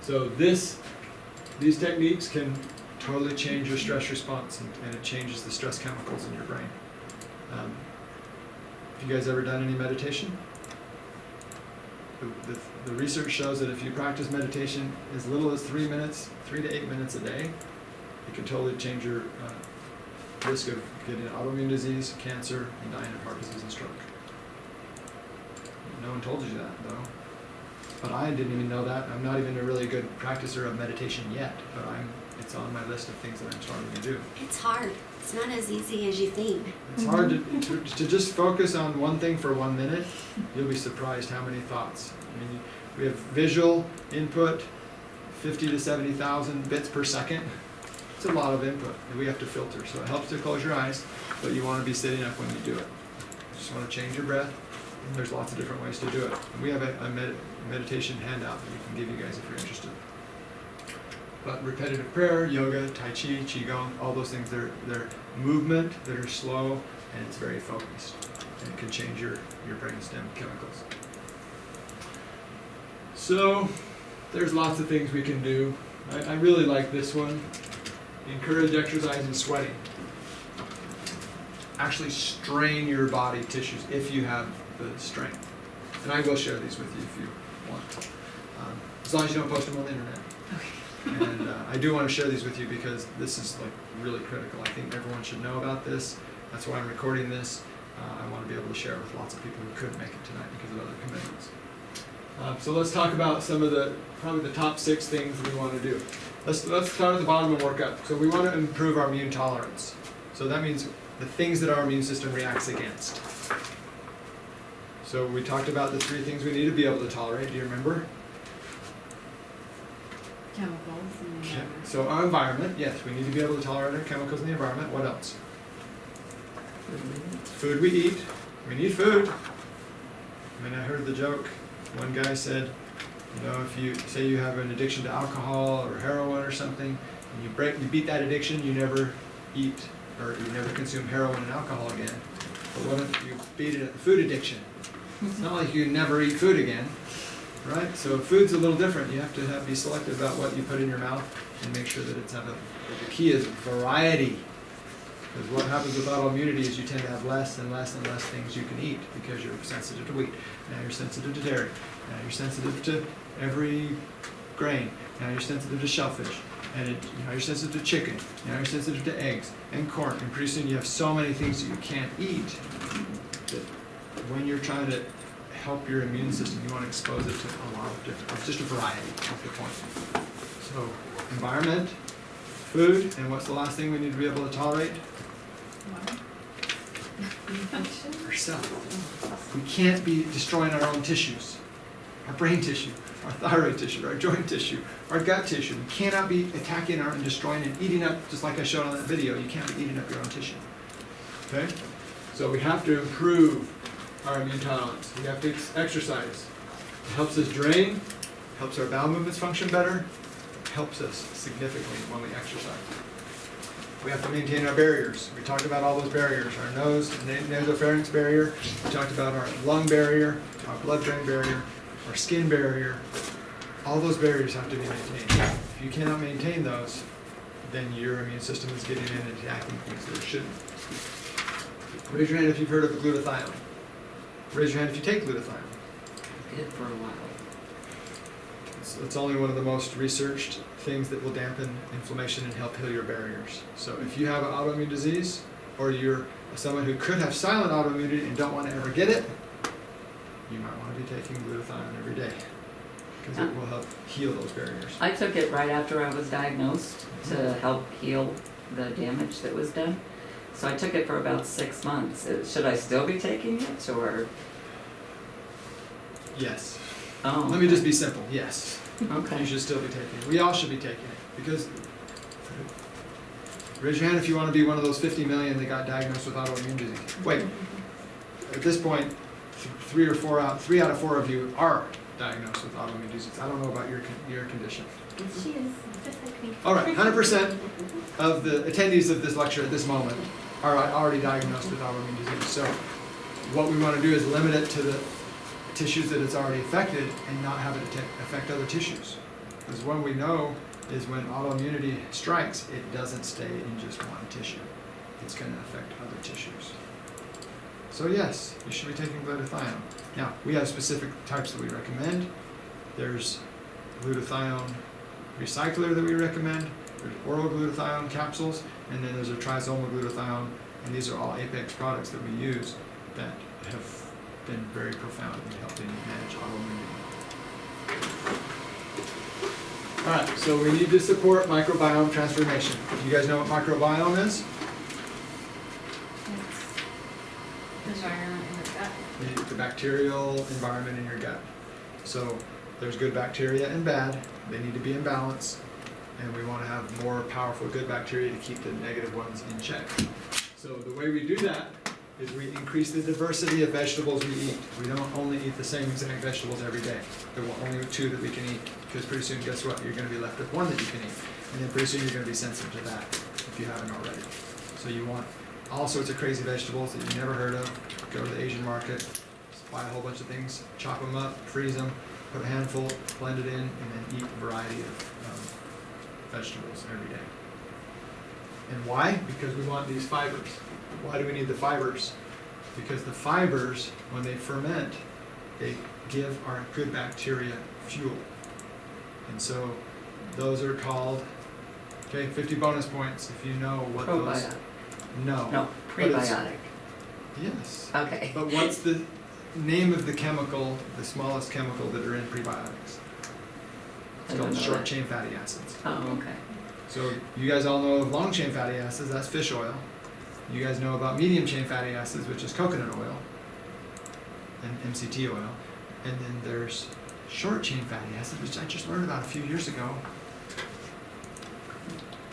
So these techniques can totally change your stress response, and it changes the stress chemicals in your brain. Have you guys ever done any meditation? The research shows that if you practice meditation as little as 3 to 8 minutes a day, it can totally change your risk of getting autoimmune disease, cancer, and dying of heart disease and stroke. No one told you that, though. But I didn't even know that. I'm not even a really good practicer of meditation yet, but it's on my list of things that I'm starting to do. It's hard. It's not as easy as you think. It's hard to just focus on one thing for 1 minute. You'll be surprised how many thoughts. I mean, we have visual input, 50 to 70,000 bits per second. It's a lot of input that we have to filter. So it helps to close your eyes, but you want to be sitting up when you do it. You just want to change your breath. And there's lots of different ways to do it. And we have a meditation handout that we can give you guys if you're interested. But repetitive prayer, yoga, tai chi, qigong, all those things, they're movement that are slow, and it's very focused. And it can change your brainstem chemicals. So there's lots of things we can do. I really like this one. Encourage exercise and sweating. Actually strain your body tissues if you have the strength. And I will share these with you if you want. As long as you don't post them on the internet. Okay. And I do want to share these with you because this is like really critical. I think everyone should know about this. That's why I'm recording this. I want to be able to share it with lots of people who couldn't make it tonight because of other commitments. So let's talk about some of probably the top 6 things we want to do. Let's start at the bottom and work up. So we want to improve our immune tolerance. So that means the things that our immune system reacts against. So we talked about the 3 things we need to be able to tolerate. Do you remember? Chemicals in the environment. So our environment, yes, we need to be able to tolerate our chemicals in the environment. What else? Food we eat. We need food. I mean, I heard the joke. One guy said, if you say you have an addiction to alcohol or heroin or something, and you beat that addiction, you never eat or you never consume heroin and alcohol again. But what if you beat it at the food addiction? It's not like you can never eat food again, right? So food's a little different. You have to be selective about what you put in your mouth and make sure that the key is variety. Because what happens with autoimmunity is you tend to have less and less and less things you can eat because you're sensitive to wheat. Now you're sensitive to dairy. Now you're sensitive to every grain. Now you're sensitive to shellfish. And now you're sensitive to chicken. Now you're sensitive to eggs and corn. And pretty soon you have so many things that you can't eat that when you're trying to help your immune system, you want to expose it to a lot of different, just a variety, that's the point. So, environment, food, and what's the last thing we need to be able to tolerate? Ourselves. We can't be destroying our own tissues, our brain tissue, our thyroid tissue, our joint tissue, our gut tissue. We cannot be attacking and destroying and eating up, just like I showed on that video, you can't be eating up your own tissue. Okay? So we have to improve our immune tolerance. We have to exercise. It helps us drain, helps our bowel movements function better, helps us significantly when we exercise. We have to maintain our barriers. We talked about all those barriers, our nose, nasopharynx barrier. We talked about our lung barrier, our blood-brain barrier, our skin barrier. All those barriers have to be maintained. If you cannot maintain those, then your immune system is getting in and attacking things that it shouldn't. Raise your hand if you've heard of glutathione. Raise your hand if you take glutathione. Good for a while. It's only one of the most researched things that will dampen inflammation and help heal your barriers. So if you have an autoimmune disease, or you're someone who could have silent autoimmunity and don't want to ever get it, you might want to be taking glutathione every day, because it will help heal those barriers. I took it right after I was diagnosed to help heal the damage that was done. So I took it for about 6 months. Should I still be taking it, or? Yes. Oh. Let me just be simple. Yes. Okay. You should still be taking it. We all should be taking it, because raise your hand if you want to be one of those 50 million that got diagnosed with autoimmune disease. Wait. At this point, 3 out of 4 of you are diagnosed with autoimmune disease. I don't know about your condition. She is, just like me. All right, 100% of the attendees of this lecture at this moment are already diagnosed with autoimmune disease. So what we want to do is limit it to the tissues that it's already affected and not have it affect other tissues. Because what we know is when autoimmunity strikes, it doesn't stay in just one tissue. It's going to affect other tissues. So yes, you should be taking glutathione. Now, we have specific types that we recommend. There's glutathione recycler that we recommend. There's oral glutathione capsules, and then there's a trisomal glutathione, and these are all Apex products that we use that have been very profound in helping manage autoimmunity. All right, so we need to support microbiome transformation. You guys know what microbiome is? It's environment in the gut. The bacterial environment in your gut. So there's good bacteria and bad. They need to be in balance, and we want to have more powerful good bacteria to keep the negative ones in check. So the way we do that is we increase the diversity of vegetables we eat. We don't only eat the same exact vegetables every day. There will only be 2 that we can eat, because pretty soon, guess what? You're going to be left with 1 that you can eat. And then pretty soon you're going to be sensitive to that, if you haven't already. So you want all sorts of crazy vegetables that you've never heard of. Go to the Asian market, buy a whole bunch of things, chop them up, freeze them, put a handful, blend it in, and then eat a variety of vegetables every day. And why? Because we want these fibers. Why do we need the fibers? Because the fibers, when they ferment, they give our good bacteria fuel. And so those are called, okay, 50 bonus points if you know what those... Probiotic. No. No, prebiotic. Yes. Okay. But what's the name of the chemical, the smallest chemical that are in prebiotics? I It's don't called know short that. chain fatty acids. Oh, okay. So you guys all know of long chain fatty acids, that's fish oil. You guys know about medium chain fatty acids, which is coconut oil and MCT oil. And then there's short chain fatty acids, which I just learned about a few years ago.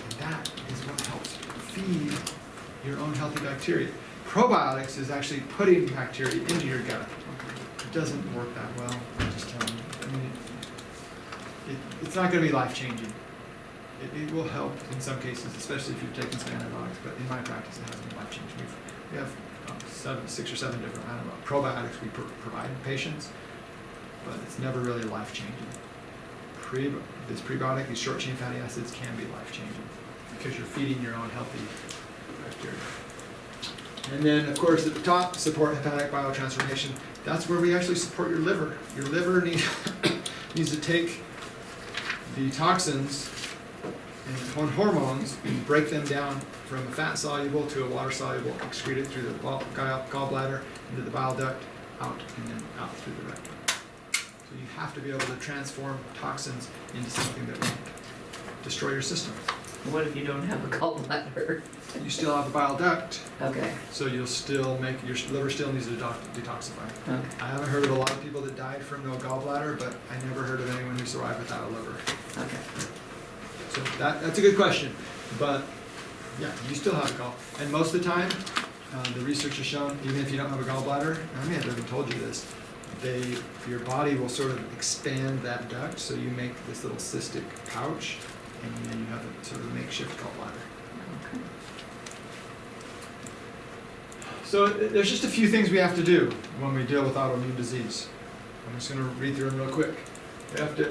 And that is what helps feed your own healthy bacteria. Probiotics is actually putting bacteria into your gut. It doesn't work that well, I'm just telling you. I mean, it's not going to be life-changing. It will help in some cases, especially if you've taken some antibiotics, but in my practice it hasn't been life-changing. We have 6 or 7 different probiotics we provide patients, but it's never really life-changing. This prebiotic, these short-chain fatty acids can be life-changing because you're feeding your own healthy bacteria. And then, of course, at the top, support hepatic biotransformation. That's where we actually support your liver. Your liver needs to take the toxins and hormones and break them down from a fat-soluble to a water-soluble, excrete it through the gallbladder into the bile duct, out and then out through the rectum. So you have to be able to transform toxins into something that won't destroy your system. What if you don't have a gallbladder? You still have a bile duct, Okay, so you'll still make, your liver still needs to detoxify. okay, I haven't heard of a lot of people that died from no gallbladder, but I never heard of anyone who survived without a liver. okay. So that's a good question, but yeah, you still have a gall. And most of the time, the research has shown, even if you don't have a gallbladder, I may have even told you this, your body will sort of expand that duct, so you make this little cystic pouch, and then you have a sort of makeshift gallbladder. Okay. So there's just a few things we have to do when we deal with autoimmune disease. I'm just going to read through them real quick. You have to,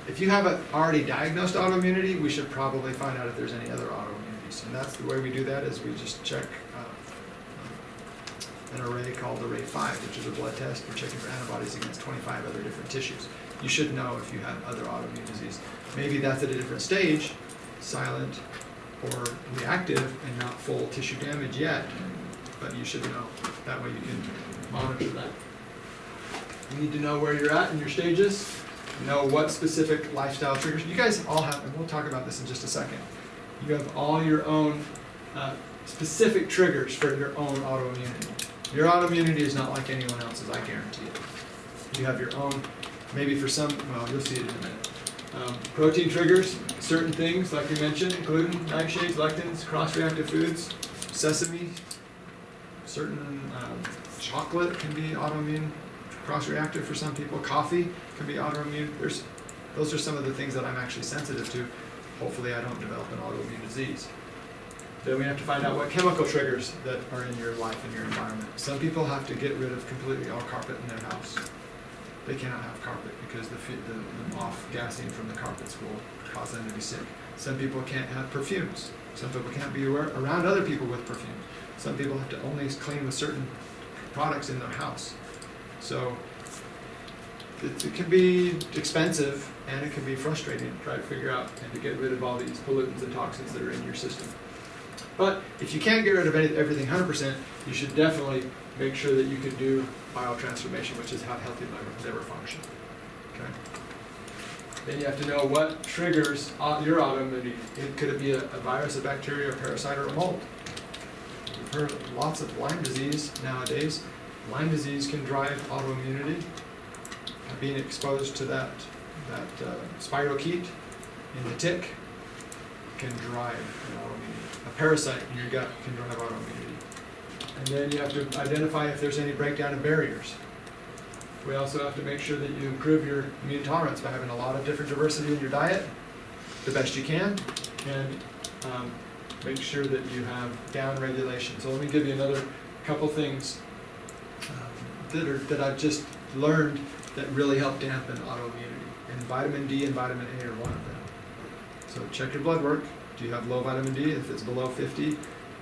if you have already diagnosed autoimmunity, we should probably find out if there's any other autoimmunities. And that's the way we do that is we just check an array called array 5, which is a blood test. We're checking for antibodies against 25 other different tissues. You should know if you have other autoimmune disease. Maybe that's at a different stage, silent or reactive and not full tissue damage yet, but you should know. That way you can monitor that. You need to know where you're at in your stages, know what specific lifestyle triggers. You guys all have, and we'll talk about this in just a second, you have all your own specific triggers for your own autoimmunity. Your autoimmunity is not like anyone else's, I guarantee it. You have your own, maybe for some, well, you'll see it in a minute. Protein triggers, certain things, like we mentioned, gluten, nightshades, lectins, cross-reactive foods, sesame, certain chocolate can be autoimmune, cross-reactive for some people, coffee can be autoimmune. Those are some of the things that I'm actually sensitive to. Hopefully I don't develop an autoimmune disease. Then we have to find out what chemical triggers that are in your life and your environment. Some people have to get rid of completely all carpet in their house. They cannot have carpet because the off-gassing from the carpets will cause them to be sick. Some people can't have perfumes. Some people can't be around other people with perfume. Some people have to only clean with certain products in their house. So it can be expensive and it can be frustrating to try to figure out and to get rid of all these pollutants and toxins that are in your system. But if you can't get rid of everything 100%, you should definitely make sure that you can do biotransformation, which is have healthy liver function. Okay. Then you have to know what triggers your autoimmunity. Could it be a virus, a bacteria, a parasite, or a mold? We've heard lots of Lyme disease nowadays. Lyme disease can drive autoimmunity. Being exposed to that spirochete in the tick can drive an autoimmunity. A parasite in your gut can drive autoimmunity. And then you have to identify if there's any breakdown of barriers. We also have to make sure that you improve your immune tolerance by having a lot of different diversity in your diet, the best you can, and make sure that you have down regulation. So let me give you another couple things that I've just learned that really help dampen autoimmunity. And vitamin D and vitamin A are one of them. So check your blood work. Do you have low vitamin D? If it's below 50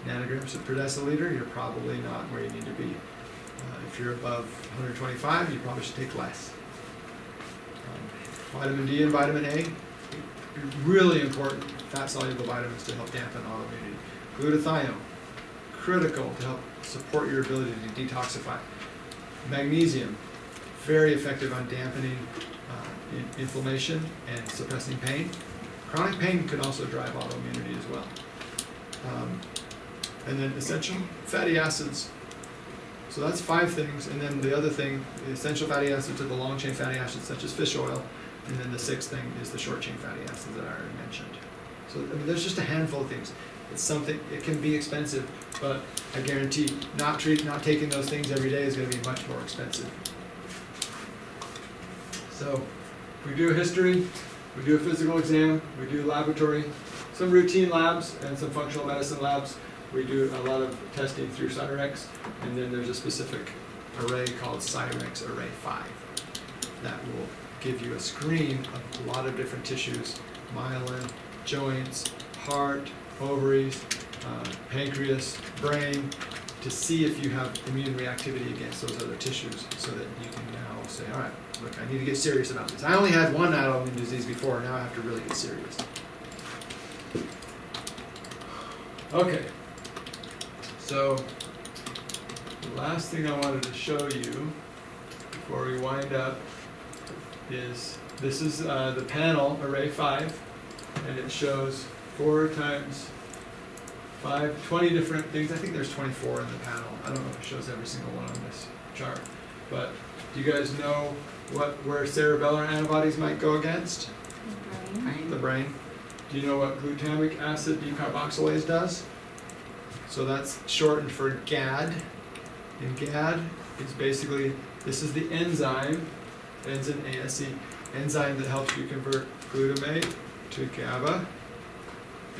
nanograms per deciliter, you're probably not where you need to be. If you're above 125, you probably should take less. Vitamin D and vitamin A, really important fat-soluble vitamins to help dampen autoimmunity. Glutathione, critical to help support your ability to detoxify. Magnesium, very effective on dampening inflammation and suppressing pain. Chronic pain can also drive autoimmunity as well. And then essential fatty acids. So that's 5 things, and then the other thing, the essential fatty acids are the long-chain fatty acids such as fish oil, and then the 6th thing is the short-chain fatty acids that I already mentioned. So I mean, there's just a handful of things. It's something, it can be expensive, but I guarantee not taking those things every day is going to be much more expensive. So we do a history, we do a physical exam, we do laboratory, some routine labs and some functional medicine labs. We do a lot of testing through Cyrex, and then there's a specific array called Cyrex Array 5 that will give you a screen of a lot of different tissues, myelin, joints, heart, ovaries, pancreas, brain, to see if you have immune reactivity against those other tissues so that you can now say, all right, look, I need to get serious about this. I only had one autoimmune disease before, now I have to really get serious. Okay. So The last thing I wanted to show you before we wind up is, this is the panel, array 5, and it shows 4 times 5, 20 different things. I think there's 24 in the panel. I don't know if it shows every single one on this chart. But do you guys know where cerebellar antibodies might go against? The brain. Do you know what glutamic acid decarboxylase does? So that's shortened for GAD. And GAD is basically, this is the enzyme, ends in ASE, enzyme that helps you convert glutamate to GABA.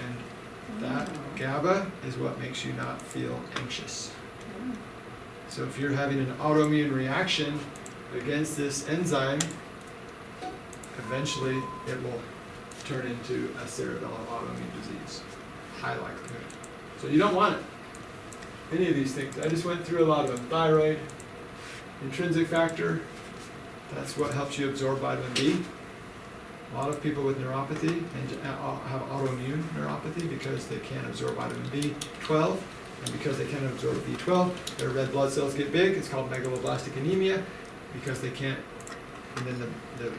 And that GABA is what makes you not feel anxious. So if you're having an autoimmune reaction against this enzyme, eventually it will turn into a cerebellar autoimmune disease. High likelihood. So you don't want it. Any of these things. I just went through a lot of them. Thyroid, intrinsic factor, that's what helps you absorb vitamin B. A lot of people with neuropathy and have autoimmune neuropathy because they can't absorb vitamin B12, and because they can't absorb B12, their red blood cells get big. It's called megaloblastic anemia because they can't. And then the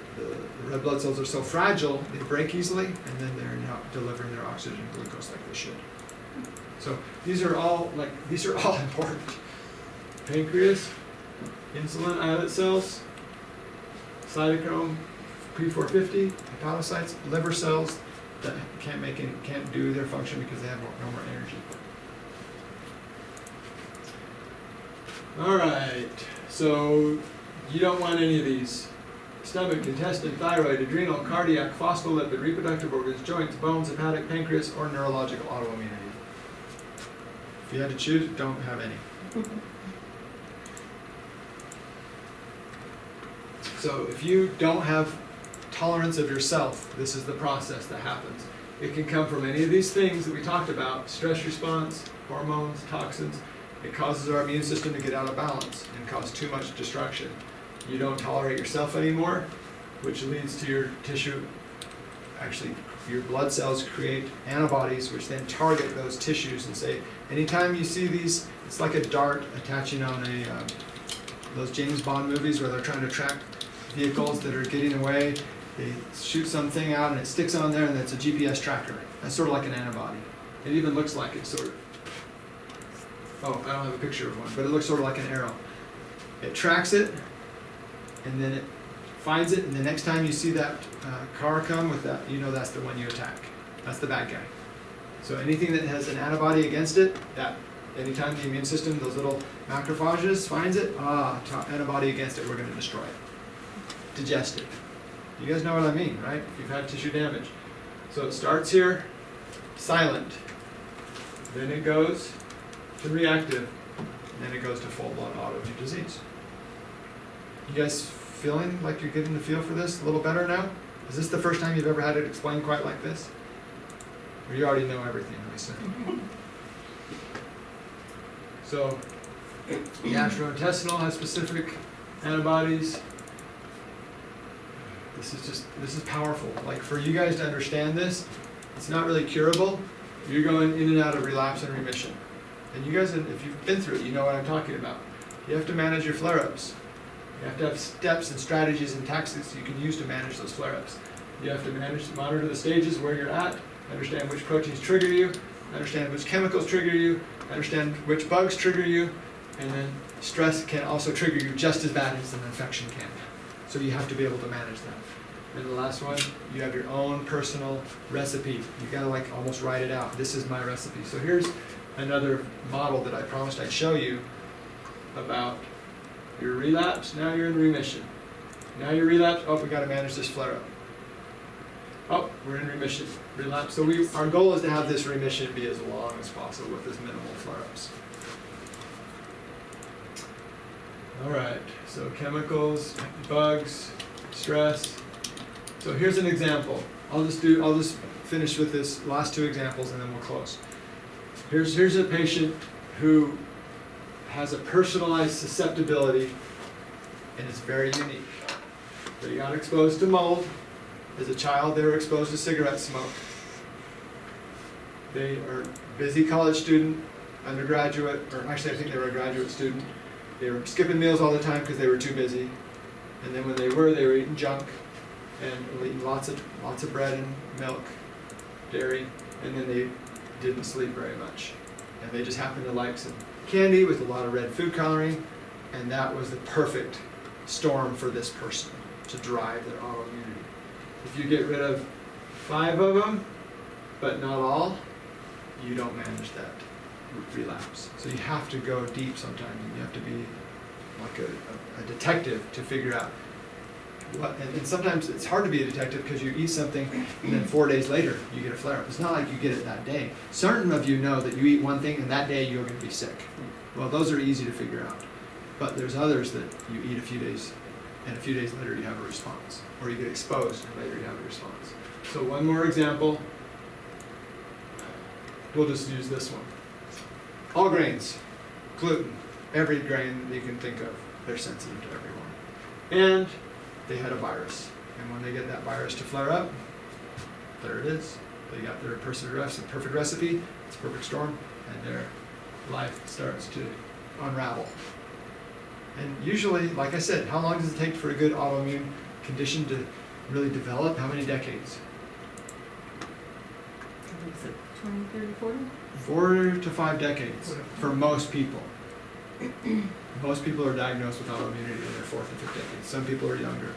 red blood cells are so fragile, they break easily, and then they're not delivering their oxygen and glucose like they should. So these are all important. Pancreas, insulin islet cells, cytochrome P450, hepatocytes, liver cells that can't do their function because they have no more energy. All right, so you don't want any of these. Stomach, intestine, thyroid, adrenal, cardiac, phospholipid, reproductive organs, joints, bones, hepatic, pancreas, or neurological autoimmunity. If you had to choose, don't have any. So if you don't have tolerance of yourself, this is the process that happens. It can come from any of these things that we talked about: stress response, hormones, toxins. It causes our immune system to get out of balance and cause too much destruction. You don't tolerate yourself anymore, which leads to your tissue, actually your blood cells create antibodies which then target those tissues and say, anytime you see these, it's like a dart attaching on those James Bond movies where they're trying to track vehicles that are getting away. They shoot something out and it sticks on there and it's a GPS tracker. That's sort of like an antibody. It even looks like it, sort of. Oh, I don't have a picture of one, but it looks sort of like an arrow. It tracks it, and then it finds it, and the next time you see that car come with that, you know that's the one you attack. That's the bad guy. So anything that has an antibody against it, that anytime the immune system, those little macrophages, finds it, antibody against it, we're going to destroy it. Digest it. You guys know what I mean, right? If you've had tissue damage. So it starts here, silent. Then it goes to reactive. And then it goes to full-blown autoimmune disease. You guys feeling like you're getting the feel for this a little better now? Is this the first time you've ever had it explained quite like this? Or you already know everything, Lisa? So, gastrointestinal has specific antibodies. This is powerful. Like, for you guys to understand this, it's not really curable. You're going in and out of relapse and remission. And you guys, if you've been through it, you know what I'm talking about. You have to manage your flare-ups. You have to have steps and strategies and tactics you can use to manage those flare-ups. You have to monitor the stages where you're at, understand which proteins trigger you, understand which chemicals trigger you, understand which bugs trigger you, and then stress can also trigger you just as bad as an infection can. So you have to be able to manage that. And the last one, you have your own personal recipe. You gotta like almost write it out. This is my recipe. So here's another model that I promised I'd show you about your relapse. Now you're in remission. Now you're relapsed. Oh, we got to manage this flare up. Oh, we're in remission. Relapse. So our goal is to have this remission be as long as possible with as minimal flare ups. All right. So chemicals, bugs, stress. So here's an example. I'll just finish with this last two examples and then we'll close. Here's a patient who has a personalized susceptibility and it's very unique. They got exposed to mold. As a child, they were exposed to cigarette smoke. They are a busy college student, undergraduate, or actually I think they were a graduate student. They were skipping meals all the time because they were too busy. And then when they were eating junk and eating lots of bread and milk, dairy, and then they didn't sleep very much. And they just happened to like some candy with a lot of red food coloring, and that was the perfect storm for this person to drive their autoimmunity. If you get rid of 5 of them, but not all, you don't manage that relapse. So you have to go deep sometimes, and you have to be like a detective to figure out what, and sometimes it's hard to be a detective because you eat something and then 4 days later you get a flare-up. It's not like you get it that day. Certain of you know that you eat one thing and that day you're going to be sick. Well, those are easy to figure out. But there's others that you eat a few days and a few days later you have a response. Or you get exposed and later you have a response. So one more example. We'll just use this one. All grains, gluten, every grain that you can think of, they're sensitive to everyone. And they had a virus. And when they get that virus to flare up, there it is. They got their perfect recipe, it's a perfect storm, and their life starts to unravel. And usually, like I said, how long does it take for a good autoimmune condition to really develop? How many decades? Is it 20, 30, 40? 4 to 5 decades for most people. Most people are diagnosed with autoimmunity in their 4th and 5th decade. Some people are younger.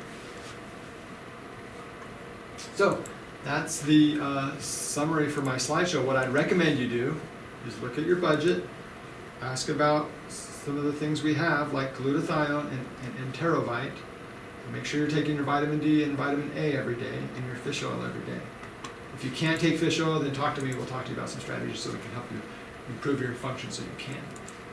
So that's the summary for my slideshow. What I'd recommend you do is look at your budget, ask about some of the things we have like glutathione and enterovite. Make sure you're taking your vitamin D and vitamin A every day and your fish oil every day. If you can't take fish oil, then talk to me. We'll talk to you about some strategies so we can help you improve your function so you can.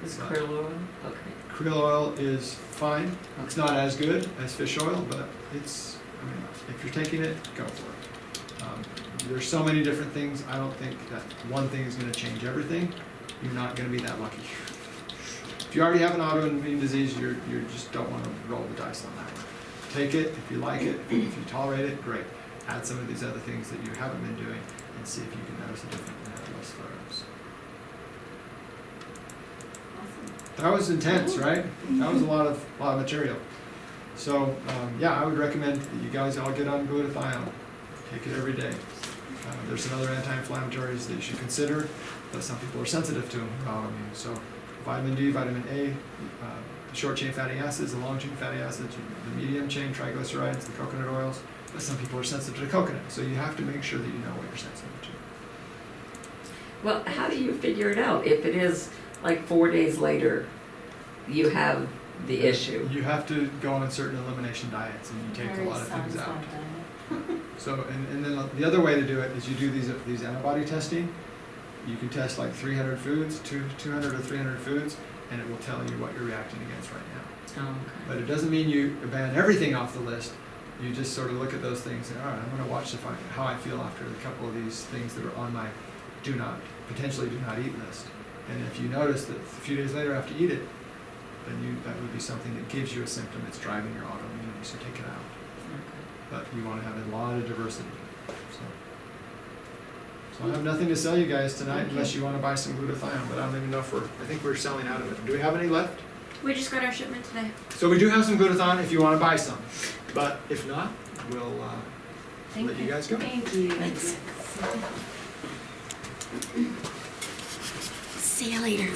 Is krill oil okay? Krill oil is fine. It's not as good as fish oil, but it's, I mean, if you're taking it, go for it. There's so many different things. I don't think that one thing is going to change everything. You're not going to be that lucky. If you already have an autoimmune disease, you just don't want to roll the dice on that one. Take it if you like it. If you tolerate it, great. Add some of these other things that you haven't been doing and see if you can notice a difference in have less flare-ups. That was intense, right? That was a lot of material. So yeah, I would recommend that you guys all get on glutathione. Take it every day. There's some other anti-inflammatories that you should consider, but some people are sensitive to them, autoimmune. So vitamin D, vitamin A, the short-chain fatty acids, the long-chain fatty acids, the medium-chain triglycerides, the coconut oils. But some people are sensitive to coconut, so you have to make sure that you know what you're sensitive to. Well, how do you figure it out? If it is like 4 days later, you have the issue. You have to go on certain elimination diets, and you take a lot of things out. So, and then the other way to do it is you do these antibody testing. You can test like 300 foods, 200 or 300 foods, and it will tell you what you're reacting against right now. Oh, okay. But it doesn't mean you abandon everything off the list. You just sort of look at those things and, all right, I'm going to watch how I feel after a couple of these things that are on my potentially do not eat list. And if you notice that a few days later after you eat it, then that would be something that gives you a symptom that's driving your autoimmunity, so take it out. Okay. But you want to have a lot of diversity. So I have nothing to sell you guys tonight unless you want to buy some glutathione, but I don't even know if I think we're selling out of it. Do we have any left? We just got our shipment today. So we do have some glutathione if you want to buy some. But if not, we'll let you guys go. Thank you. Thanks. See you later.